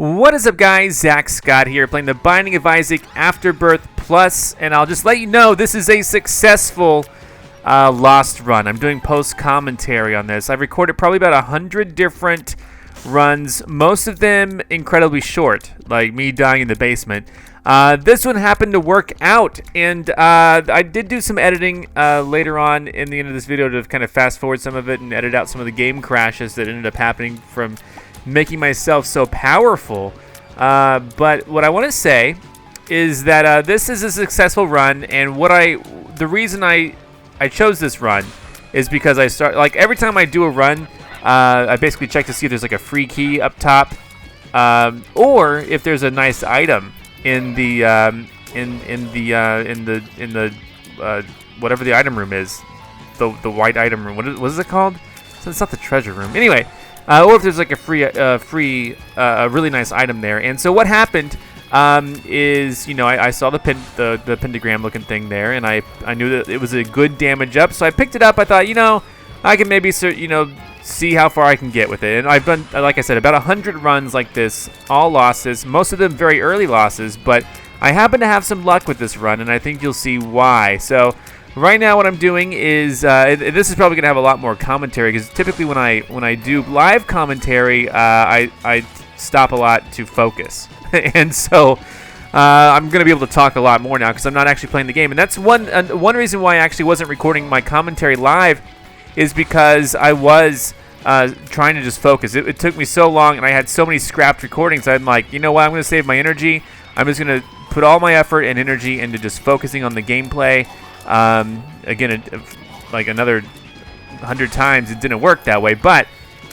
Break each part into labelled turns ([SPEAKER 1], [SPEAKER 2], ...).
[SPEAKER 1] What is up, guys? Zach Scott here, playing the Binding of Isaac Afterbirth Plus, and I'll just let you know this is a successful Lost run. I'm doing post-commentary on this. I've recorded probably about 100 different runs, most of them incredibly short, like me dying in the basement. This one happened to work out, and I did do some editing later on in the end of this video to kind of fast forward some of it and edit out some of the game crashes that ended up happening from making myself so powerful. But what I want to say is that this is a successful run, and the reason I chose this run is because like every time I do a run, I basically check to see if there's like a free key up top, or if there's a nice item in the whatever the item room is, the white item room. What is it called? So it's not the treasure room. Anyway. Or if there's like a really nice item there. And so what happened is, I saw the pentagram looking thing there, and I knew that it was a good damage up, so I picked it up. I thought, I can maybe see how far I can get with it. And I've done, like I said, about 100 runs like this, all losses, most of them very early losses, but I happen to have some luck with this run, and I think you'll see why. So right now what I'm doing is, this is probably going to have a lot more commentary, because typically when I do live commentary, I stop a lot to focus. And so I'm going to be able to talk a lot more now because I'm not actually playing the game. And that's one reason why I actually wasn't recording my commentary live, is because I was trying to just focus. It took me so long, and I had so many scrapped recordings. I'm like, you know what, I'm going to save my energy. I'm just going to put all my effort and energy into just focusing on the gameplay. Again, like another 100 times it didn't work that way, but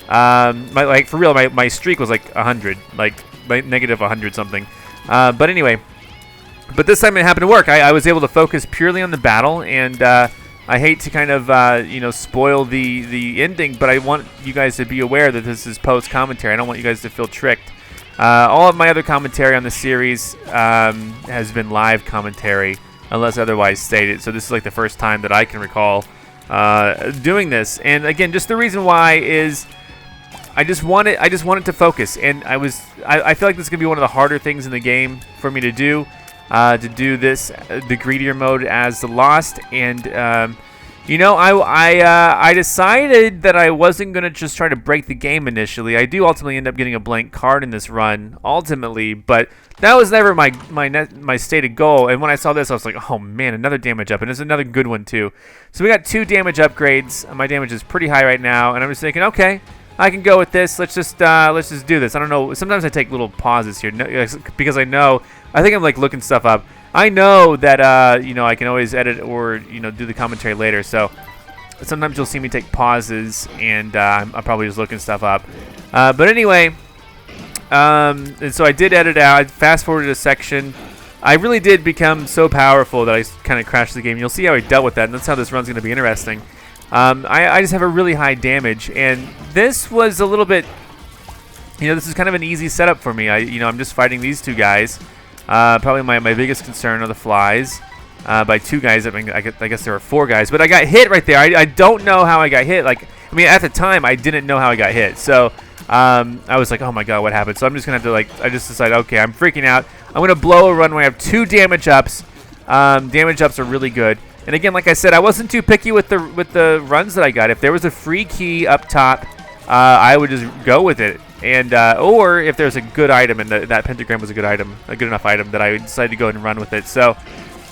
[SPEAKER 1] for real, my streak was like 100, like negative 100 something. But anyway, this time it happened to work. I was able to focus purely on the battle, and I hate to kind of spoil the ending, but I want you guys to be aware that this is post commentary. I don't want you guys to feel tricked. All of my other commentary on the series has been live commentary, unless otherwise stated. So this is like the first time that I can recall doing this. And again, just the reason why is I just wanted to focus, and I feel like this is gonna be one of the harder things in the game for me to do this, the Greedier mode as the Lost. And I decided that I wasn't gonna just try to break the game initially. I do ultimately end up getting a blank card in this run ultimately, but that was never my stated goal. And when I saw this, I was like, oh man, another damage up, and it's another good one too. So we got 2 damage upgrades. My damage is pretty high right now, and I'm just thinking, okay, I can go with this. Let's just do this. I don't know. Sometimes I take little pauses here because I think I'm like looking stuff up. I know that I can always edit or do the commentary later. So sometimes you'll see me take pauses, and I'm probably just looking stuff up. But anyway. And so I did edit out. I fast forwarded a section. I really did become so powerful that I kind of crashed the game. You'll see how I dealt with that, and that's how this run's going to be interesting. I just have a really high damage, and this was a little bit, this is kind of an easy setup for me. I'm just fighting these 2 guys. Probably my biggest concern are the flies. By 2 guys, I guess there were 4 guys, but I got hit right there. I don't know how I got hit. At the time, I didn't know how I got hit, so I was like, oh my god, what happened? So I'm just gonna have to I just decided, okay, I'm freaking out. I'm gonna blow a run where I have 2 damage ups. Damage ups are really good. And again, like I said, I wasn't too picky with the runs that I got. If there was a free key up top, I would just go with it. And or if there's a good item, and that pentagram was a good enough item that I decided to go ahead and run with it. So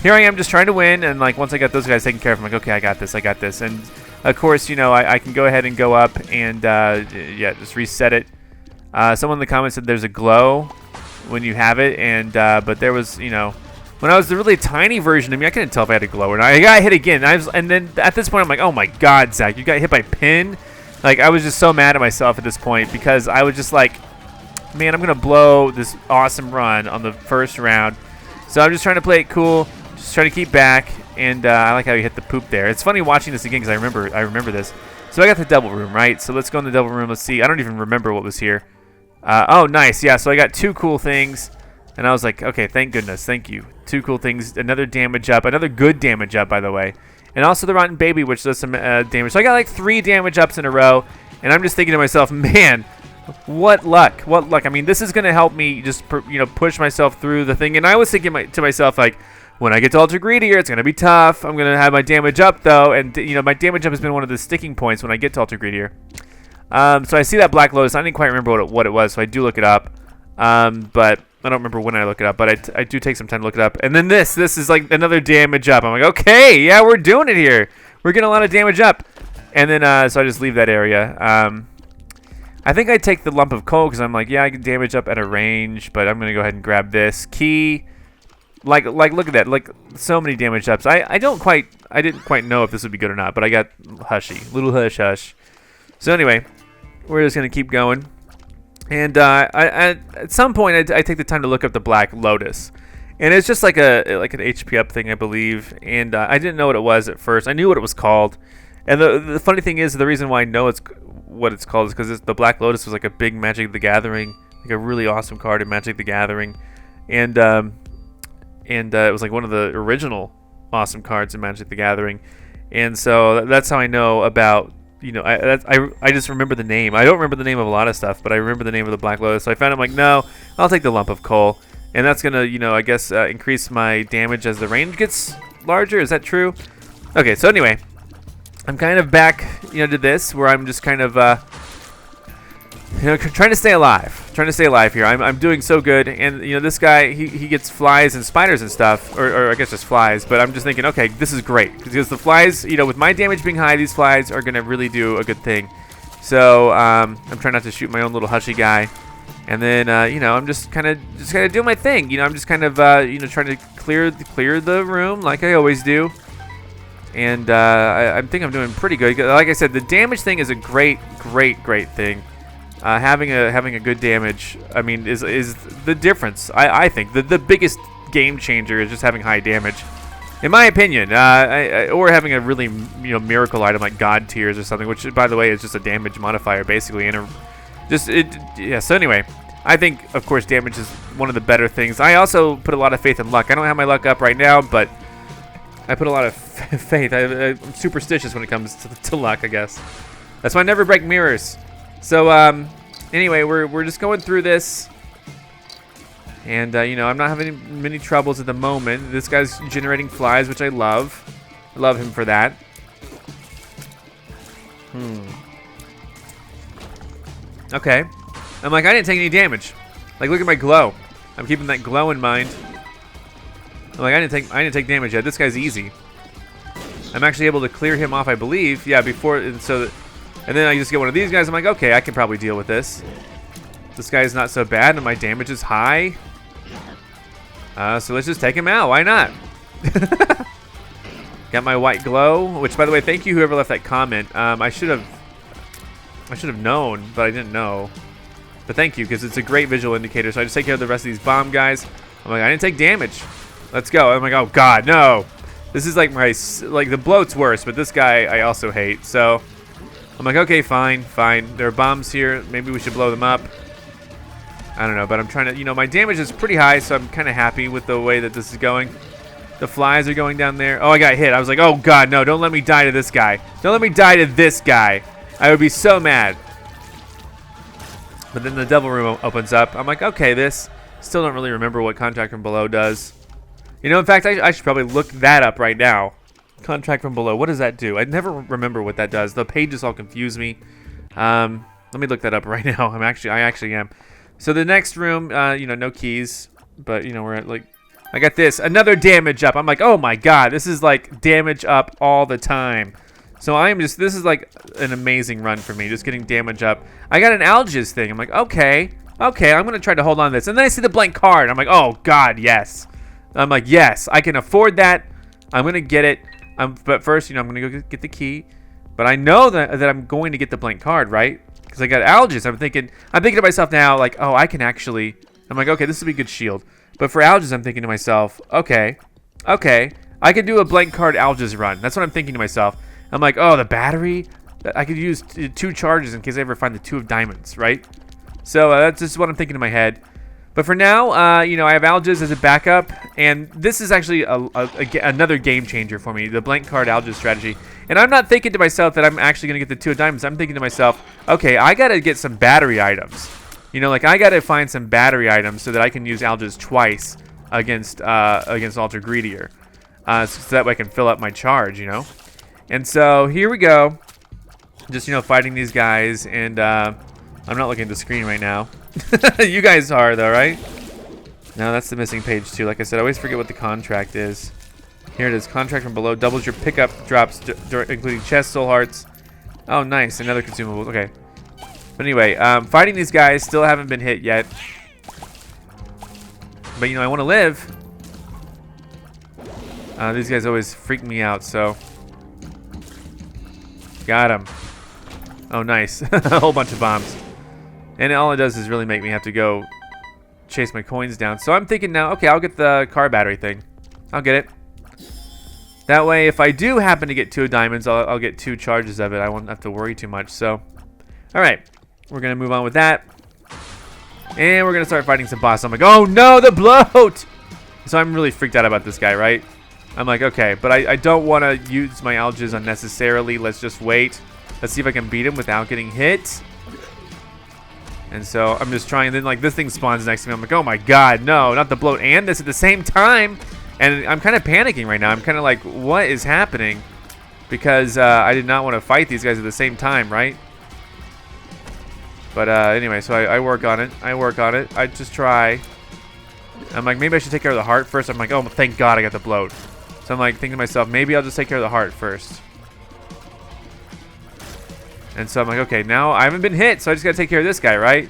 [SPEAKER 1] here I am, just trying to win. And like once I got those guys taken care of, I'm like, okay, I got this. And of course, I can go ahead and go up and, just reset it. Someone in the comments said there's a glow when you have it, and but there was, when I was the really tiny version of me, I couldn't tell if I had a glow or not. I got hit again, and then at this point, I'm like, oh my god, Zach, you got hit by pin? Like, I was just so mad at myself at this point, because I was just like, man, I'm going to blow this awesome run on the first round. So I'm just trying to play it cool, just trying to keep back. And I like how he hit the poop there. It's funny watching this again because I remember this. So I got the double room, right? So let's go in the double room. Let's see. I don't even remember what was here. Oh, nice. Yeah, so I got 2 cool things. And I was like, okay, thank goodness. Thank you. 2 cool things. Another damage up. Another good damage up, by the way. And also the Rotten Baby, which does some damage. So I got like 3 damage ups in a row. And I'm just thinking to myself, man, What luck. What luck. I mean, this is going to help me just, push myself through the thing. And I was thinking to myself, like, when I get to Ultra Greedier, it's going to be tough. I'm going to have my damage up, though. And, my damage up has been one of the sticking points when I get to Ultra Greedier. So I see that Black Lotus. I didn't quite remember what it was, so I do look it up. But I don't remember when I look it up. But I do take some time to look it up. And then this is like another damage up. I'm like, okay, yeah, we're doing it here. We're getting a lot of damage up. And then, so I just leave that area. I think I take the lump of coal because I'm like, yeah, I can damage up at a range. But I'm going to go ahead and grab this. Key. Like, look at that. Like, so many damage ups. I didn't quite know if this would be good or not. But I got hushy. Little hush hush. So anyway, we're just going to keep going. And at some point, I take the time to look up the Black Lotus. And it's just like an HP up thing, I believe. And I didn't know what it was at first. I knew what it was called. And the funny thing is, the reason why I know what it's called is because the Black Lotus was like a big Magic the Gathering, like a really awesome card in Magic the Gathering. And it was like one of the original awesome cards in Magic the Gathering. And so that's how I know about, I just remember the name. I don't remember the name of a lot of stuff, but I remember the name of the Black Lotus. So I found, I'm like, no, I'll take the lump of coal. And that's going to, I guess, increase my damage as the range gets larger. Is that true? Okay, so anyway, I'm kind of back, to this, where I'm just kind of, trying to stay alive. Trying to stay alive here. I'm doing so good. And, this guy, he gets flies and spiders and stuff. Or I guess just flies. But I'm just thinking, okay, this is great. Because the flies, with my damage being high, these flies are going to really do a good thing. So, I'm trying not to shoot my own little hushy guy. And then, I'm just kind of doing my thing. I'm just kind of, trying to clear the room like I always do. And I think I'm doing pretty good. Like I said, the damage thing is a great thing. Having a good damage, I mean, is the difference. I think the biggest game changer is just having high damage, in my opinion. Or having a really miracle item like God Tears or something, which by the way is just a damage modifier basically. So anyway, I think of course damage is one of the better things. I also put a lot of faith in luck. I don't have my luck up right now, but I put a lot of faith. I'm superstitious when it comes to luck, I guess. That's why I never break mirrors. So, anyway, we're just going through this. And, I'm not having many troubles at the moment. This guy's generating flies, which I love. I love him for that. Okay. I'm like, I didn't take any damage. Like, look at my glow. I'm keeping that glow in mind. I'm like, I didn't take damage yet. This guy's easy. I'm actually able to clear him off, I believe. Yeah, before, and then I just get one of these guys. I'm like, okay, I can probably deal with this. This guy's not so bad, and my damage is high. So let's just take him out. Why not? Got my white glow, which, by the way, thank you whoever left that comment. I should have known, but I didn't know. But thank you, because it's a great visual indicator. So I just take care of the rest of these bomb guys. I'm like, I didn't take damage. Let's go. I'm like, oh god, no. This is like the bloat's worse, but this guy I also hate. So I'm like, okay, fine. There are bombs here. Maybe we should blow them up. I don't know, but I'm trying to, my damage is pretty high, so I'm kind of happy with the way that this is going. The flies are going down there. Oh, I got hit. I was like, oh god, no, don't let me die to this guy. Don't let me die to this guy. I would be so mad. But then the devil room opens up. I'm like, okay, this. Still don't really remember what Contract from Below does. In fact, I should probably look that up right now. Contract from Below. What does that do? I never remember what that does. The pages all confuse me. Let me look that up right now. I actually am. So the next room, no keys, but we're at like, I got this, another damage up. I'm like, oh my god, this is like damage up all the time. So this is like an amazing run for me, just getting damage up. I got an Algiz thing. I'm like, okay, I'm gonna try to hold on to this. And then I see the blank card. I'm like, oh god, yes. I'm like, yes, I can afford that. I'm gonna get it. But first, I'm gonna go get the key. But I know that I'm going to get the blank card, right? Because I got Algiz. I'm thinking to myself now, like, oh, I can actually. I'm like, okay, this will be a good shield. But for Algiz, I'm thinking to myself, okay, I can do a blank card Algiz run. That's what I'm thinking to myself. I'm like, oh, the battery. I could use 2 charges in case I ever find the 2 of diamonds, right? So that's just what I'm thinking in my head. But for now, I have Algiz as a backup, and this is actually another game changer for me, the blank card Algiz strategy. And I'm not thinking to myself that I'm actually going to get the 2 of diamonds. I'm thinking to myself, okay, I got to get some battery items. You know, like I got to find some battery items so that I can use alges twice against Ultra Greedier. So that way I can fill up my charge, you know. And so here we go. Just, you know, fighting these guys. And I'm not looking at the screen right now. You guys are, though, right? No, that's the missing page, too. Like I said, I always forget what the contract is. Here it is. Contract from below. Doubles your pickup drops, including chest, soul hearts. Oh, nice. Another consumable. Okay. But anyway, fighting these guys. Still haven't been hit yet. But, you know, I want to live. These guys always freak me out, so. Got him. Oh, nice. A whole bunch of bombs. And all it does is really make me have to go chase my coins down. So I'm thinking now, okay, I'll get the car battery thing. I'll get it. That way, if I do happen to get 2 diamonds, I'll get 2 charges of it. I won't have to worry too much. So, all right. We're going to move on with that. And we're going to start fighting some boss. I'm like, oh, no, the bloat. So I'm really freaked out about this guy, right? I'm like, okay, but I don't want to use my alges unnecessarily. Let's just wait. Let's see if I can beat him without getting hit. And so I'm just trying. Then, like, this thing spawns next to me. I'm like, oh, my God, no, not the bloat and this at the same time. And I'm kind of panicking right now. I'm kind of like, what is happening? Because I did not want to fight these guys at the same time, right? But anyway, so I work on it. I just try. I'm like, maybe I should take care of the heart first. I'm like, oh, thank God I got the bloat. So I'm like thinking to myself, maybe I'll just take care of the heart first. And so I'm like, okay, now I haven't been hit, so I just got to take care of this guy, right?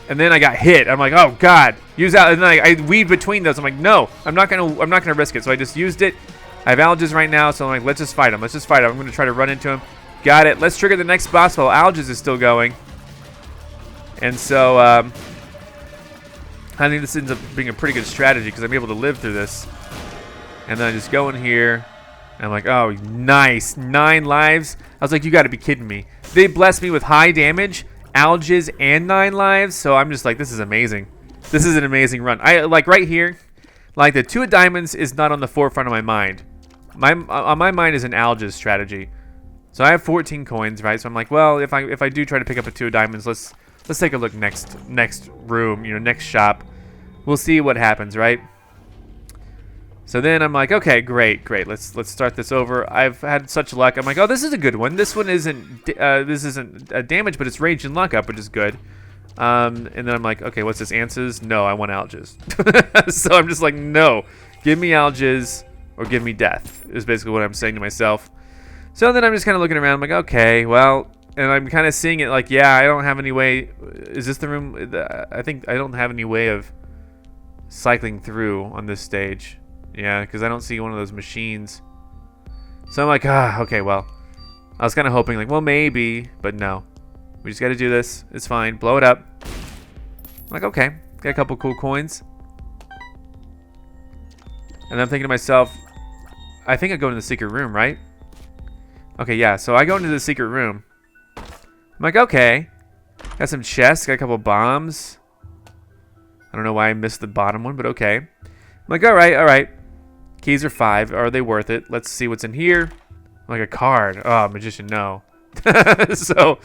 [SPEAKER 1] And then I got hit. I'm like, oh God, use out. And then I weave between those. I'm like, no, I'm not gonna risk it. So I just used it. I have alges right now, so I'm like, let's just fight him. I'm gonna try to run into him. Got it. Let's trigger the next boss while alges is still going. And so I think this ends up being a pretty good strategy because I'm able to live through this. And then I just go in here. And I'm like, oh, nice. 9 lives. I was like, you got to be kidding me. They blessed me with high damage, alges, and 9 lives. So I'm just like, this is amazing. This is an amazing run. I like right here, like the 2 of diamonds is not on the forefront of my mind. On my mind is an alges strategy. So I have 14 coins, right? So I'm like, well, if I do try to pick up a 2 of diamonds, let's take a look next room, you know, next shop. We'll see what happens, right? So then I'm like, okay, great. Let's start this over. I've had such luck. I'm like, oh, this is a good one. This one isn't damage, but it's range and luck up, which is good. And then I'm like, okay, what's this? Answers? No, I want alges. So I'm just like, no, give me alges or give me death. Is basically what I'm saying to myself. So then I'm just kind of looking around. I'm like, okay, well, and I'm kind of seeing it like, yeah, I don't have any way. Is this the room? I think I don't have any way of cycling through on this stage. Yeah, because I don't see one of those machines. So I'm like, okay, well. I was kind of hoping, like, well, maybe. But no. We just got to do this. It's fine. Blow it up. I'm like, okay. Got a couple cool coins. And I'm thinking to myself, I think I go into the secret room, right? Okay, yeah. So I go into the secret room. I'm like, okay. Got some chests. Got a couple bombs. I don't know why I missed the bottom one, but okay. I'm like, all right. Keys are 5. Are they worth it? Let's see what's in here. Like a card. Oh, magician, no. So,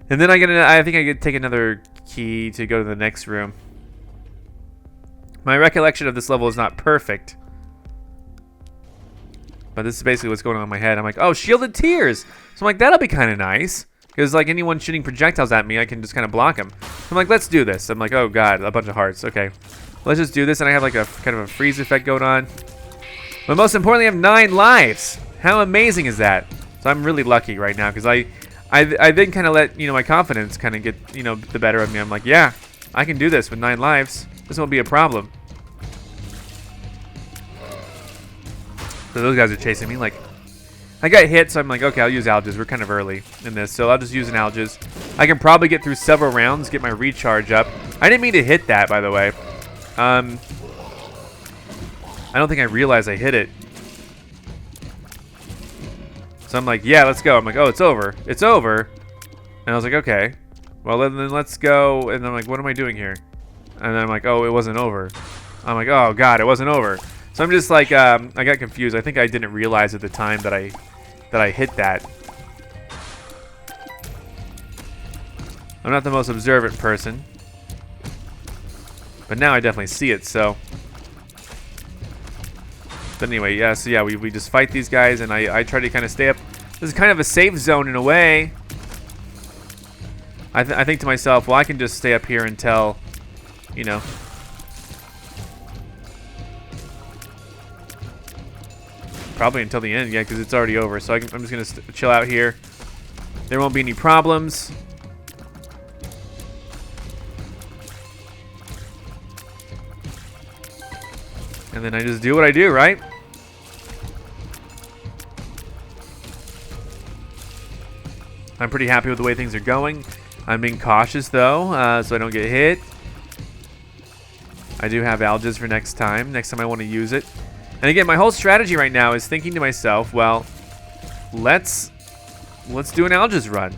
[SPEAKER 1] and then I think I could take another key to go to the next room. My recollection of this level is not perfect. But this is basically what's going on in my head. I'm like, oh, shielded tears. So I'm like, that'll be kind of nice. Because like anyone shooting projectiles at me, I can just kind of block them. I'm like, let's do this. I'm like, oh God, a bunch of hearts. Okay. Let's just do this, and I have like a kind of a freeze effect going on. But most importantly, I have 9 lives. How amazing is that? So I'm really lucky right now because I then kind of let my confidence kind of get the better of me. I'm like, yeah, I can do this with 9 lives. This won't be a problem. So those guys are chasing me. Like, I got hit, so I'm like, okay, I'll use alges. We're kind of early in this, so I'll just use an alges. I can probably get through several rounds, get my recharge up. I didn't mean to hit that, by the way. I don't think I realized I hit it. So I'm like, yeah, let's go. I'm like, oh, it's over. It's over. And I was like, okay. Well, then let's go. And I'm like, what am I doing here? And then I'm like, oh, it wasn't over. I'm like, oh, God, it wasn't over. So I'm just like, I got confused. I think I didn't realize at the time that I that I hit that. I'm not the most observant person. But now I definitely see it, so. But anyway, yeah, so yeah, we just fight these guys, and I try to kind of stay up. This is kind of a safe zone in a way. I think to myself, well, I can just stay up here until, you know. Probably until the end, yeah, because it's already over. So I'm just going to chill out here. There won't be any problems. And then I just do what I do, right? I'm pretty happy with the way things are going. I'm being cautious, though, so I don't get hit. I do have alges for next time. Next time I want to use it. And again, my whole strategy right now is thinking to myself, well, let's do an alges run.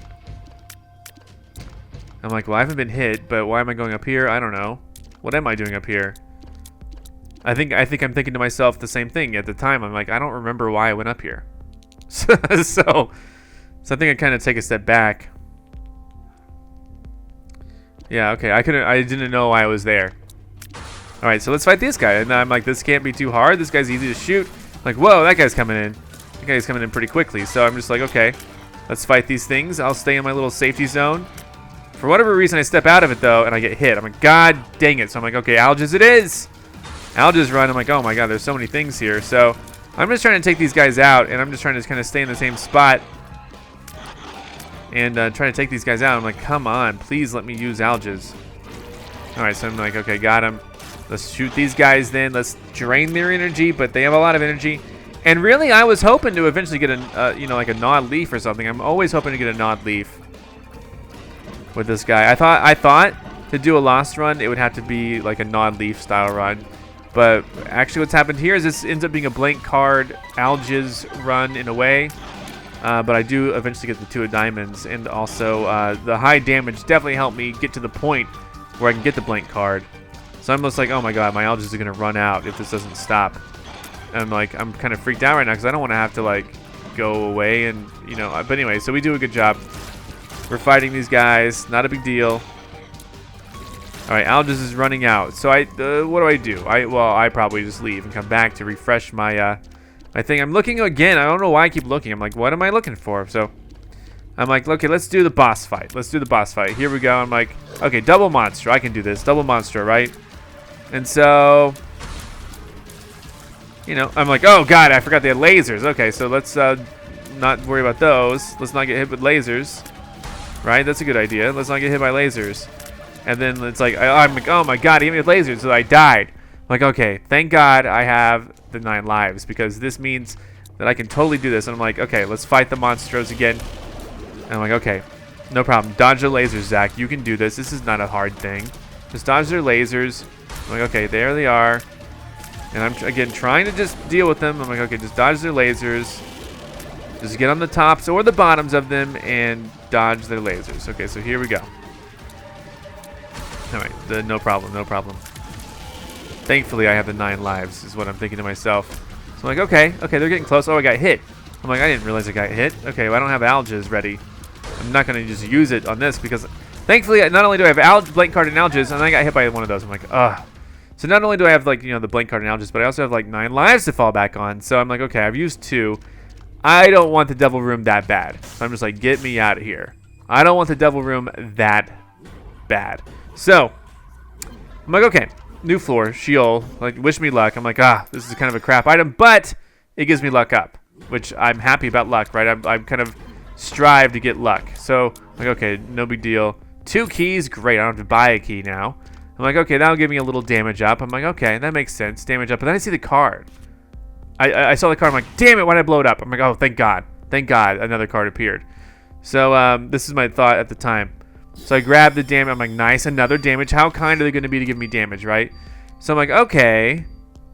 [SPEAKER 1] I'm like, well, I haven't been hit, but why am I going up here? I don't know. What am I doing up here? I think I'm thinking to myself the same thing at the time. I'm like, I don't remember why I went up here. So I think I kind of take a step back. Yeah, okay. I didn't know why I was there. All right, so let's fight this guy. And I'm like, this can't be too hard. This guy's easy to shoot. Like, whoa, that guy's coming in. That guy's coming in pretty quickly. So I'm just like, okay, let's fight these things. I'll stay in my little safety zone. For whatever reason, I step out of it, though, and I get hit. I'm like, God dang it. So I'm like, okay, alges it is. Alges run. I'm like, oh, my God, there's so many things here. So I'm just trying to take these guys out, and I'm just trying to kind of stay in the same spot and try to take these guys out. I'm like, come on, please let me use alges. All right, so I'm like, okay, got him. Let's shoot these guys then. Let's drain their energy, but they have a lot of energy. And really, I was hoping to eventually get a, you know, like a gnawed leaf or something. I'm always hoping to get a gnawed leaf with this guy. I thought to do a lost run, it would have to be like a gnawed leaf style run. But actually what's happened here is this ends up being a blank card alges run in a way. But I do eventually get the 2 of diamonds. And also the high damage definitely helped me get to the point where I can get the blank card. So I'm just like, oh my God, my alges are going to run out if this doesn't stop. And I'm like, I'm kind of freaked out right now because I don't want to have to like go away and, you know. But anyway, so we do a good job. We're fighting these guys. Not a big deal. All right, alges is running out. So what do? I probably just leave and come back to refresh my my thing. I'm looking again. I don't know why I keep looking. I'm like, what am I looking for? So I'm like, okay, let's do the boss fight. Let's do the boss fight. Here we go. I'm like, okay, double monster. I can do this. Double monster, right? And so, you know, I'm like, oh God, I forgot they had lasers. Okay, so let's not worry about those. Let's not get hit with lasers, right? That's a good idea. Let's not get hit by lasers. And then it's like, I'm like, oh my God, he hit me with lasers, so I died. I'm like, okay, thank God I have the 9 lives because this means that I can totally do this. And I'm like, okay, let's fight the monstros again. And I'm like, okay, no problem. Dodge the lasers, Zach. You can do this. This is not a hard thing. Just dodge their lasers. I'm like, okay, there they are. And I'm, again, trying to just deal with them. I'm like, okay, just dodge their lasers. Just get on the tops or the bottoms of them and dodge their lasers. Okay, so here we go. All right, no problem, no problem. Thankfully, I have the 9 lives, is what I'm thinking to myself. So I'm like, okay, they're getting close. Oh, I got hit. I'm like, I didn't realize I got hit. Okay, well, I don't have alges ready. I'm not going to just use it on this because, thankfully, not only do I have blank card and alges, and I got hit by one of those. I'm like, ugh. So not only do I have, like, you know, the blank card and alges, but I also have, like, 9 lives to fall back on. So I'm like, okay, I've used 2. I don't want the devil room that bad. So I'm just like, get me out of here. I don't want the devil room that bad. So I'm like, okay, new floor, Sheol, like, wish me luck. I'm like, this is kind of a crap item, but it gives me luck up, which I'm happy about luck, right? I'm kind of strive to get luck. So I'm like, okay, no big deal. 2 keys, great. I don't have to buy a key now. I'm like, okay, that'll give me a little damage up. I'm like, okay, that makes sense, damage up. But then I see the card. I saw the card. I'm like, damn it, why did I blow it up? I'm like, oh, thank God, another card appeared. So this is my thought at the time. So I grabbed the damage. I'm like, nice, another damage. How kind are they going to be to give me damage, right? So I'm like, okay,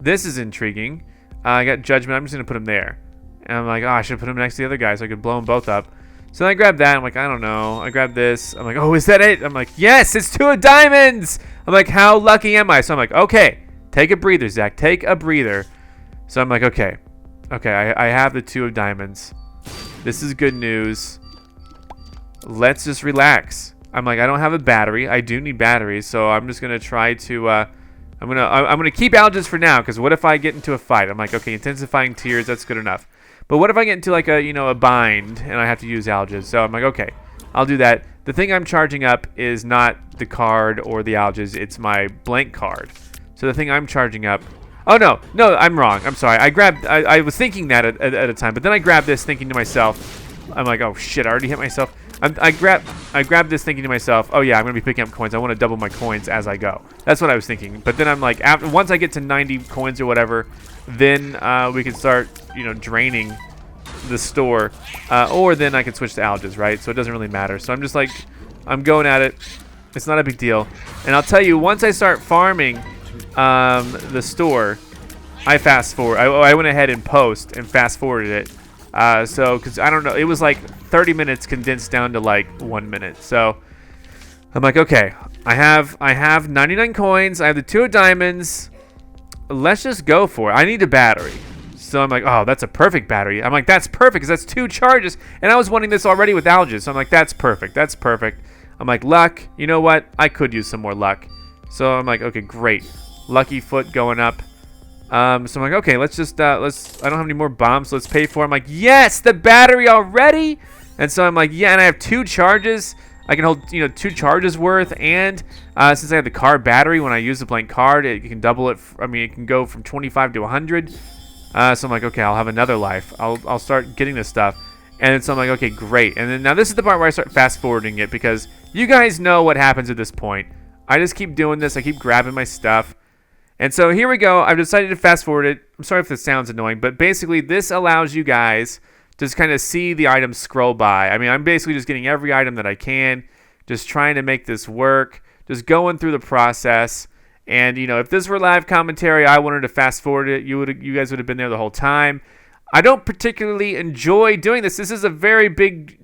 [SPEAKER 1] this is intriguing. I got judgment. I'm just going to put him there. And I'm like, oh, I should put him next to the other guy so I could blow them both up. So then I grabbed that. I'm like, I don't know. I grabbed this. I'm like, oh, is that it? I'm like, yes, it's 2 of diamonds. I'm like, how lucky am I? So I'm like, okay, take a breather, Zach. Take a breather. So I'm like, okay, I have the 2 of diamonds. This is good news. Let's just relax. I'm like, I don't have a battery. I do need batteries, so I'm just gonna try to. I'm gonna keep algae for now, because what if I get into a fight? I'm like, okay, intensifying tears, that's good enough. But what if I get into like a bind and I have to use algae? So I'm like, okay, I'll do that. The thing I'm charging up is not the card or the algae. It's my blank card. So the thing I'm charging up. Oh no, I'm wrong. I'm sorry. I was thinking that at a time, but then I grabbed this, thinking to myself, I'm like, oh shit, I already hit myself. I grabbed this thinking to myself, oh yeah, I'm gonna be picking up coins. I want to double my coins as I go. That's what I was thinking. But then I'm like, once I get to 90 coins or whatever, then we can start, draining the store, or then I can switch to algae, right? So it doesn't really matter. So I'm just like, I'm going at it. It's not a big deal. And I'll tell you, once I start farming the store, I fast forward. I went ahead and post and fast forwarded it. So, because I don't know, it was like 30 minutes condensed down to like 1 minute. So I'm like, okay, I have 99 coins. I have the 2 of diamonds. Let's just go for it. I need a battery. So I'm like, oh, that's a perfect battery. I'm like, that's perfect because that's 2 charges. And I was wanting this already with algae. So I'm like, that's perfect. That's perfect. I'm like, luck. You know what? I could use some more luck. So I'm like, okay, great. Lucky foot going up. So I'm like, okay, let's just, I don't have any more bombs, so let's pay for it. I'm like, yes, the battery already. And so I'm like, yeah, and I have 2 charges. I can hold, 2 charges worth. And since I have the card battery, when I use the blank card, it can double it. It can go from 25 to 100. So I'm like, okay, I'll have another life. I'll start getting this stuff. And so I'm like, okay, great. And then now this is the part where I start fast forwarding it, because you guys know what happens at this point. I just keep doing this. I keep grabbing my stuff. And so here we go. I've decided to fast forward it. I'm sorry if this sounds annoying, but basically this allows you guys to just kind of see the items scroll by. I mean, I'm basically just getting every item that I can, just trying to make this work, just going through the process. And, if this were live commentary, I wanted to fast forward it. You guys would have been there the whole time. I don't particularly enjoy doing this. This is a very big,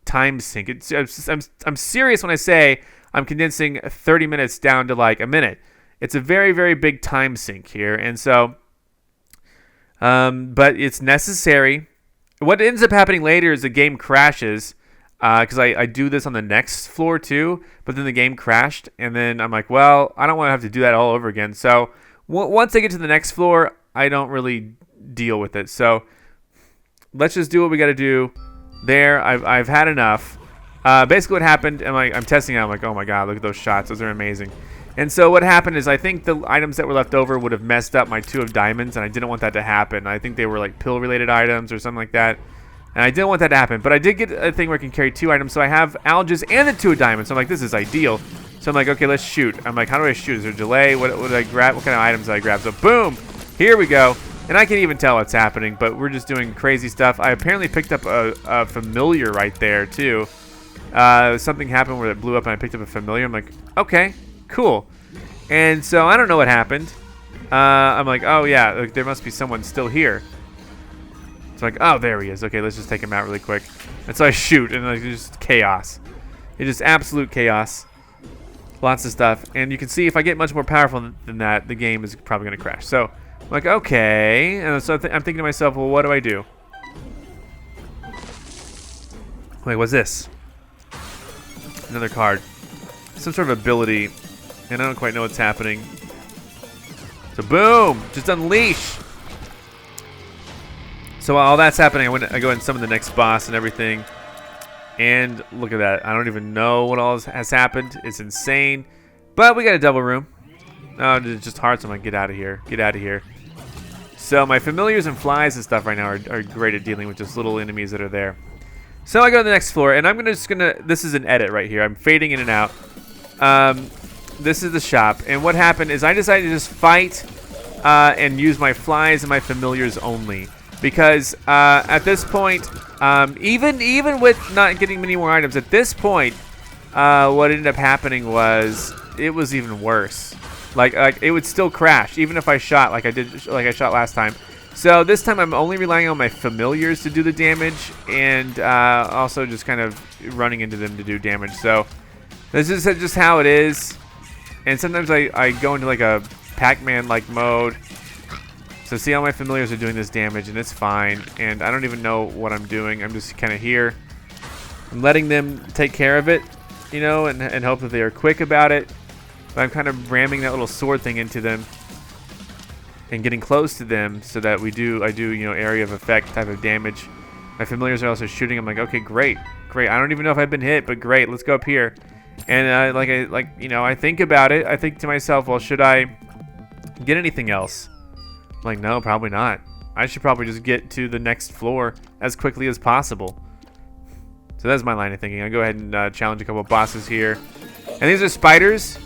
[SPEAKER 1] time sink. I'm serious when I say I'm condensing 30 minutes down to like a minute. It's a very, very big time sink here. And so, but it's necessary. What ends up happening later is the game crashes, because I do this on the next floor too, but then the game crashed. And then I'm like, well, I don't want to have to do that all over again. So once I get to the next floor, I don't really deal with it. So let's just do what we got to do there. I've had enough. Basically what happened, I'm testing it. I'm like, oh my god, look at those shots. Those are amazing. And so what happened is I think the items that were left over would have messed up my 2 of diamonds, and I didn't want that to happen. I think they were like pill-related items or something like that, and I didn't want that to happen. But I did get a thing where I can carry 2 items, so I have algae and the 2 of diamonds. So I'm like, this is ideal. So I'm like, okay, let's shoot. I'm like, how do I shoot? Is there a delay? What did I grab? What kind of items did I grab? So boom, here we go. And I can't even tell what's happening, but we're just doing crazy stuff. I apparently picked up a familiar right there too. Something happened where it blew up and I picked up a familiar. I'm like, okay, cool. And so I don't know what happened. I'm like, oh yeah, there must be someone still here. It's like, oh, there he is. Okay, let's just take him out really quick. And so I shoot, and it's just chaos. It's just absolute chaos. Lots of stuff. And you can see if I get much more powerful than that, the game is probably going to crash. So I'm like, okay. And so I'm thinking to myself, well, what do I do? Wait, what's this? Another card. Some sort of ability. And I don't quite know what's happening. So boom! Just unleash! So while all that's happening, I go and summon the next boss and everything. And look at that. I don't even know what all has happened. It's insane. But we got a double room. Oh, it's just hearts. I'm like, get out of here. Get out of here. So my familiars and flies and stuff right now are great at dealing with just little enemies that are there. So I go to the next floor, and I'm just gonna. This is an edit right here. I'm fading in and out. This is the shop, and what happened is I decided to just fight and use my flies and my familiars only, because at this point, even with not getting many more items, at this point, what ended up happening was it was even worse. Like it would still crash even if I shot like I shot last time. So this time I'm only relying on my familiars to do the damage, and also just kind of running into them to do damage. So this is just how it is. And sometimes I go into like a Pac-Man like mode. So see how my familiars are doing this damage, and it's fine. And I don't even know what I'm doing. I'm just kind of here. I'm letting them take care of it, you know, and hope that they are quick about it. But I'm kind of ramming that little sword thing into them and getting close to them so that I do, you know, area of effect type of damage. My familiars are also shooting. I'm like, okay, great. I don't even know if I've been hit, but great. Let's go up here. And I think about it. I think to myself, well, should I get anything else? I'm like, no, probably not. I should probably just get to the next floor as quickly as possible. So that's my line of thinking. I'll go ahead and challenge a couple of bosses here. And these are spiders.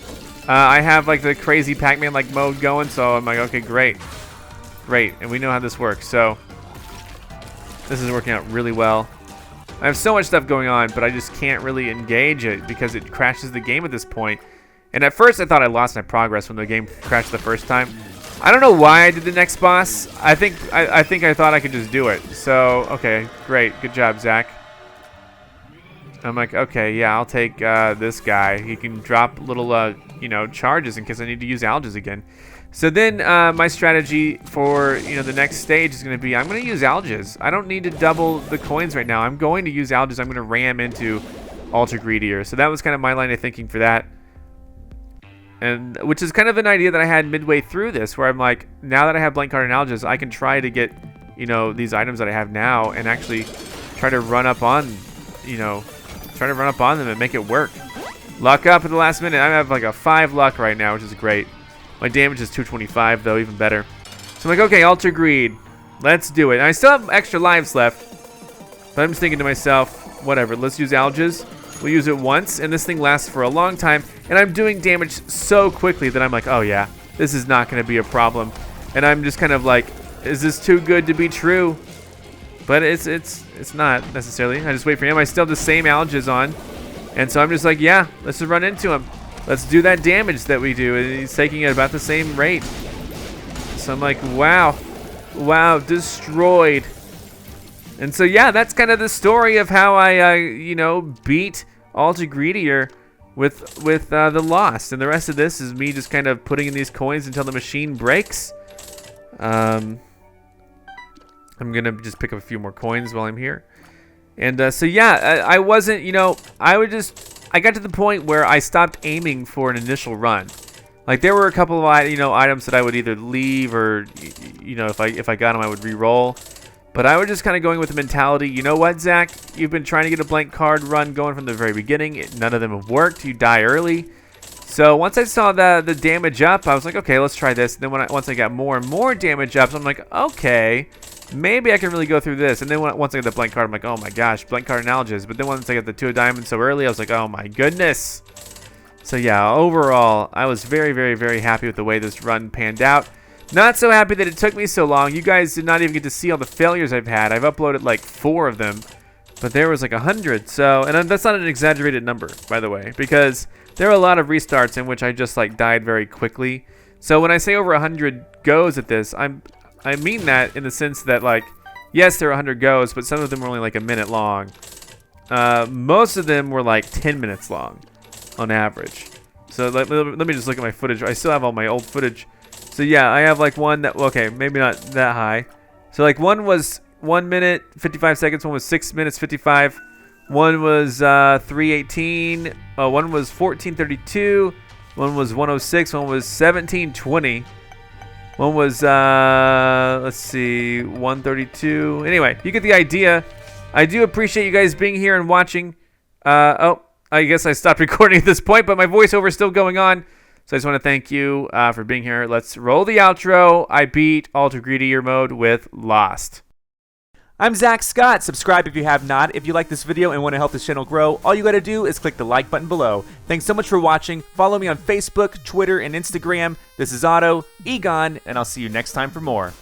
[SPEAKER 1] I have like the crazy Pac-Man like mode going, so I'm like, okay, great. And we know how this works, so this is working out really well. I have so much stuff going on, but I just can't really engage it because it crashes the game at this point. And at first I thought I lost my progress when the game crashed the first time. I don't know why I did the next boss. I think I thought I could just do it. So, okay, great. Good job, Zach. I'm like, okay, yeah, I'll take this guy. He can drop little, you know, charges in case I need to use alges again. So then my strategy for, you know, the next stage is going to be I'm going to use alges. I don't need to double the coins right now. I'm going to use alges. I'm going to ram into Ultra Greedier. So that was kind of my line of thinking for that. And which is kind of an idea that I had midway through this, where I'm like, now that I have blank card and alges, I can try to get, you know, these items that I have now and actually try to run up on, you know, try to run up on them and make it work. Luck up at the last minute. I have like a 5 luck right now, which is great. My damage is 225 though, even better. So I'm like, okay, Ultra Greed. Let's do it. And I still have extra lives left, but I'm just thinking to myself, whatever, let's use alges. We'll use it once, and this thing lasts for a long time, and I'm doing damage so quickly that I'm like, oh yeah, this is not going to be a problem. And I'm just kind of like, is this too good to be true? But it's not necessarily. I just wait for him. I still have the same alges on, and so I'm just like, yeah, let's just run into him. Let's do that damage that we do, and he's taking it about the same rate. So I'm like, wow, destroyed. And so yeah, that's kind of the story of how I, you know, beat Ultra Greedier with the Lost. And the rest of this is me just kind of putting in these coins until the machine breaks. I'm gonna just pick up a few more coins while I'm here. And so yeah, I wasn't, you know, I got to the point where I stopped aiming for an initial run. Like there were a couple of, you know, items that I would either leave or, you know, if I got them, I would re-roll. But I was just kind of going with the mentality, you know what, Zach? You've been trying to get a blank card run going from the very beginning. None of them have worked. You die early. So once I saw the damage up, I was like, okay, let's try this. And then once I got more and more damage up, so I'm like, okay, maybe I can really go through this. And then once I got the blank card, I'm like, oh my gosh, blank card and alges. But then once I got the 2 of diamonds so early, I was like, oh my goodness. So yeah, overall, I was very, very, very happy with the way this run panned out. Not so happy that it took me so long. You guys did not even get to see all the failures I've had. I've uploaded like 4 of them, but there was like 100. So, and that's not an exaggerated number, by the way, because there are a lot of restarts in which I just like died very quickly. So when I say over 100 goes at this, I mean that in the sense that like, yes, there are 100 goes, but some of them were only like a minute long. Most of them were like 10 minutes long on average. So let me just look at my footage. I still have all my old footage. So yeah, I have like one that, okay, maybe not that high. So like one was 1 minute, 55 seconds. One was 6 minutes, 55. One was 3:18. One was 14:32. One was 1:06. One was 17:20. One was, let's see, 1:32. Anyway, you get the idea. I do appreciate you guys being here and watching. Oh, I guess I stopped recording at this point, but my voiceover is still going on. So I just want to thank you for being here. Let's roll the outro. I beat Ultra Greedier mode with Lost.
[SPEAKER 2] I'm Zach Scott. Subscribe if you have not. If you like this video and want to help this channel grow, all you got to do is click the like button below. Thanks so much for watching. Follow me on Facebook, Twitter, and Instagram. This is Otto, Egon, and I'll see you next time for more.